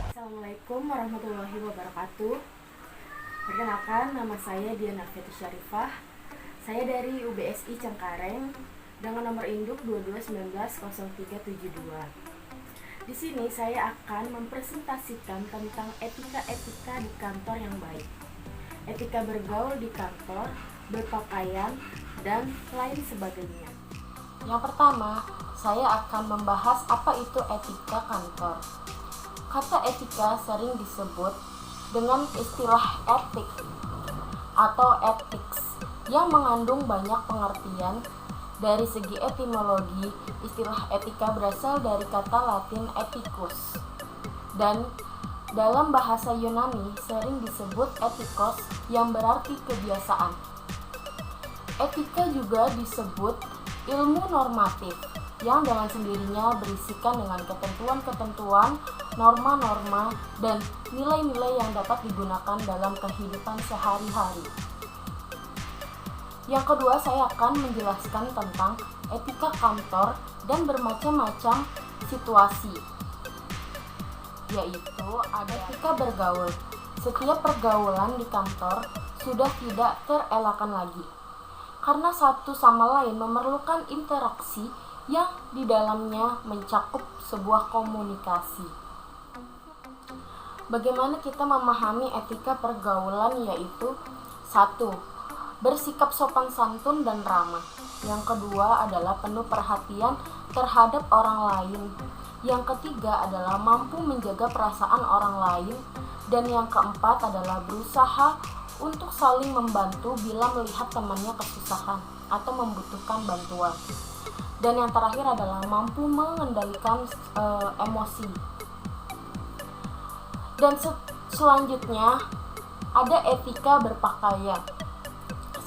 Assalamualaikum warahmatullahi wabarakatuh. Perkenalkan, nama saya Diana Feti Syarifah. Saya dari UBSI Cengkareng dengan nomor induk 22190372. Di sini saya akan mempresentasikan tentang etika-etika di kantor yang baik, etika bergaul di kantor, berpakaian, dan lain sebagainya. Yang pertama, saya akan membahas apa itu etika kantor. Kata etika sering disebut dengan istilah etik atau ethics yang mengandung banyak pengertian. Dari segi etimologi, istilah etika berasal dari kata Latin ethicus, dan dalam bahasa Yunani sering disebut ethikos yang berarti kebiasaan. Etika juga disebut ilmu normatif yang dengan sendirinya berisikan dengan ketentuan-ketentuan, norma-norma, dan nilai-nilai yang dapat digunakan dalam kehidupan sehari-hari. Yang kedua, saya akan menjelaskan tentang etika kantor dan bermacam-macam situasi, yaitu ada etika bergaul. Setiap pergaulan di kantor sudah tidak terelakkan lagi, karena satu sama lain memerlukan interaksi yang di dalamnya mencakup sebuah komunikasi. Bagaimana kita memahami etika pergaulan, yaitu 1. Bersikap sopan santun dan ramah. Yang kedua adalah penuh perhatian terhadap orang lain. Yang ketiga adalah mampu menjaga perasaan orang lain. Dan yang keempat adalah berusaha untuk saling membantu bila melihat temannya kesusahan atau membutuhkan bantuan. Dan yang terakhir adalah mampu mengendalikan emosi. Dan selanjutnya ada etika berpakaian.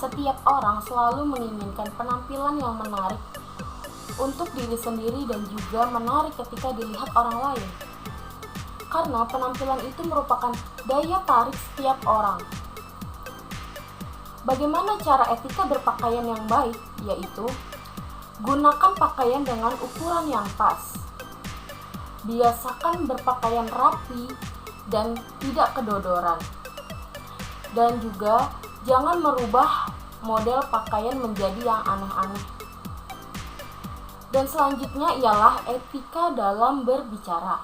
Setiap orang selalu menginginkan penampilan yang menarik untuk diri sendiri dan juga menarik ketika dilihat orang lain. Karena penampilan itu merupakan daya tarik setiap orang. Bagaimana cara etika berpakaian yang baik? Yaitu gunakan pakaian dengan ukuran yang pas. Biasakan berpakaian rapi dan tidak kedodoran. Dan juga jangan merubah model pakaian menjadi yang aneh-aneh. Dan selanjutnya ialah etika dalam berbicara.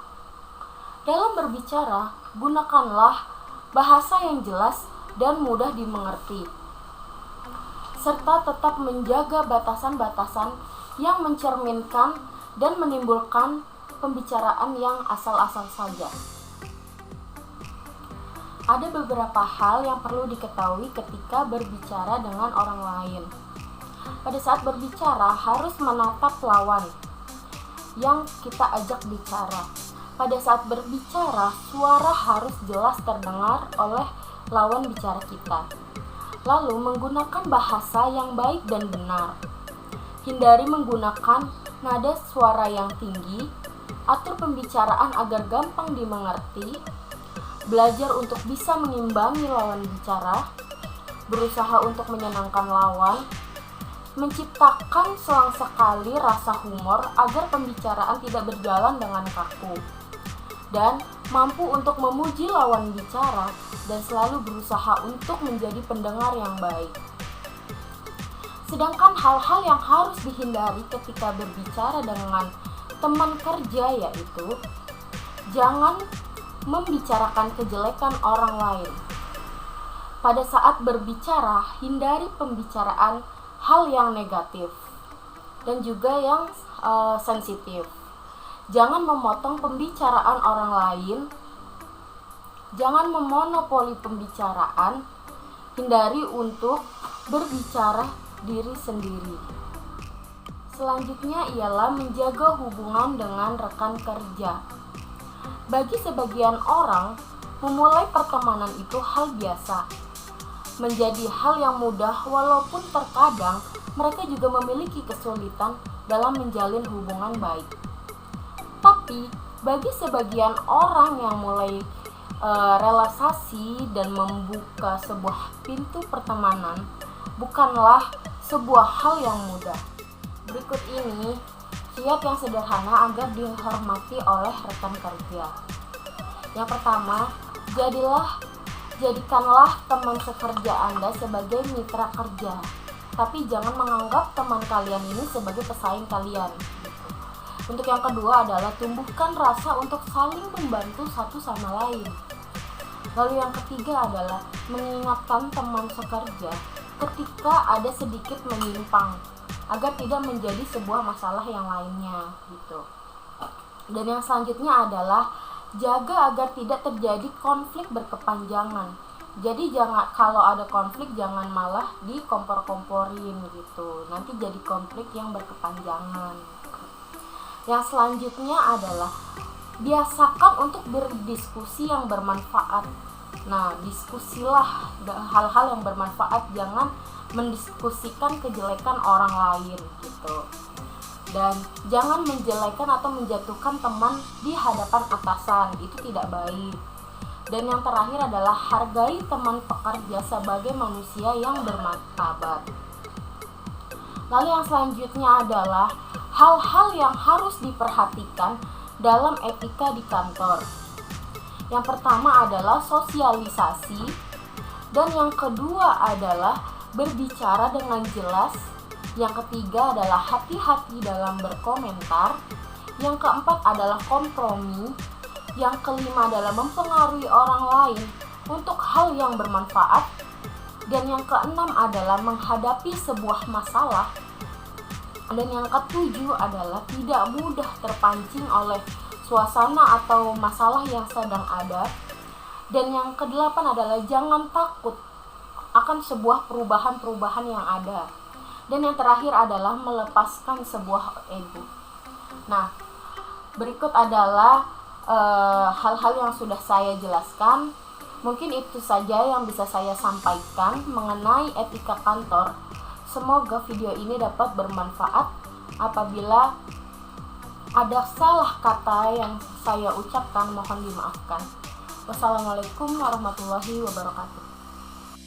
Dalam berbicara, gunakanlah bahasa yang jelas dan mudah dimengerti, serta tetap menjaga batasan-batasan yang mencerminkan dan menimbulkan pembicaraan yang asal-asal saja. Ada beberapa hal yang perlu diketahui ketika berbicara dengan orang lain. Pada saat berbicara harus menatap lawan yang kita ajak bicara. Pada saat berbicara, suara harus jelas terdengar oleh lawan bicara kita. Lalu menggunakan bahasa yang baik dan benar. Hindari menggunakan nada suara yang tinggi. Atur pembicaraan agar gampang dimengerti. Belajar untuk bisa mengimbangi lawan bicara. Berusaha untuk menyenangkan lawan. Menciptakan selang-sekali rasa humor agar pembicaraan tidak berjalan dengan kaku. Dan mampu untuk memuji lawan bicara dan selalu berusaha untuk menjadi pendengar yang baik. Sedangkan hal-hal yang harus dihindari ketika berbicara dengan teman kerja yaitu jangan membicarakan kejelekan orang lain. Pada saat berbicara, hindari pembicaraan hal yang negatif dan juga yang sensitif. Jangan memotong pembicaraan orang lain. Jangan memonopoli pembicaraan. Hindari untuk berbicara diri sendiri. Selanjutnya ialah menjaga hubungan dengan rekan kerja. Bagi sebagian orang, memulai pertemanan itu hal biasa. menjadi hal yang mudah, walaupun terkadang mereka juga memiliki kesulitan dalam menjalin hubungan baik. Tapi bagi sebagian orang yang mulai relasasi dan membuka sebuah pintu pertemanan bukanlah sebuah hal yang mudah. Berikut ini kiat yang sederhana agar dihormati oleh rekan kerja. Yang pertama, jadikanlah teman sekerja Anda sebagai mitra kerja, tapi jangan menganggap teman kalian ini sebagai pesaing kalian. Untuk yang kedua adalah tumbuhkan rasa untuk saling membantu satu sama lain. Lalu yang ketiga adalah mengingatkan teman sekerja ketika ada sedikit menyimpang agar tidak menjadi sebuah masalah yang lainnya gitu. Dan yang selanjutnya adalah jaga agar tidak terjadi konflik berkepanjangan. Jadi kalau ada konflik jangan malah dikompor-komporin gitu. Nanti jadi konflik yang berkepanjangan. Yang selanjutnya adalah biasakan untuk berdiskusi yang bermanfaat. Nah, diskusilah hal-hal yang bermanfaat, jangan mendiskusikan kejelekan orang lain gitu. Dan jangan menjelekan atau menjatuhkan teman di hadapan atasan, itu tidak baik. Dan yang terakhir adalah hargai teman pekerja sebagai manusia yang bermartabat. Lalu yang selanjutnya adalah hal-hal yang harus diperhatikan dalam etika di kantor. Yang pertama adalah sosialisasi, dan yang kedua adalah berbicara dengan jelas. Yang ketiga adalah hati-hati dalam berkomentar. Yang keempat adalah kompromi. Yang kelima adalah mempengaruhi orang lain untuk hal yang bermanfaat. Dan yang keenam adalah menghadapi sebuah masalah. Dan yang ketujuh adalah tidak mudah terpancing oleh suasana atau masalah yang sedang ada. Dan yang kedelapan adalah jangan takut akan sebuah perubahan-perubahan yang ada. Dan yang terakhir adalah melepaskan sebuah ego. Nah, berikut adalah hal-hal yang sudah saya jelaskan. Mungkin itu saja yang bisa saya sampaikan mengenai etika kantor. Semoga video ini dapat bermanfaat. Apabila ada salah kata yang saya ucapkan, mohon dimaafkan. Wassalamualaikum warahmatullahi wabarakatuh.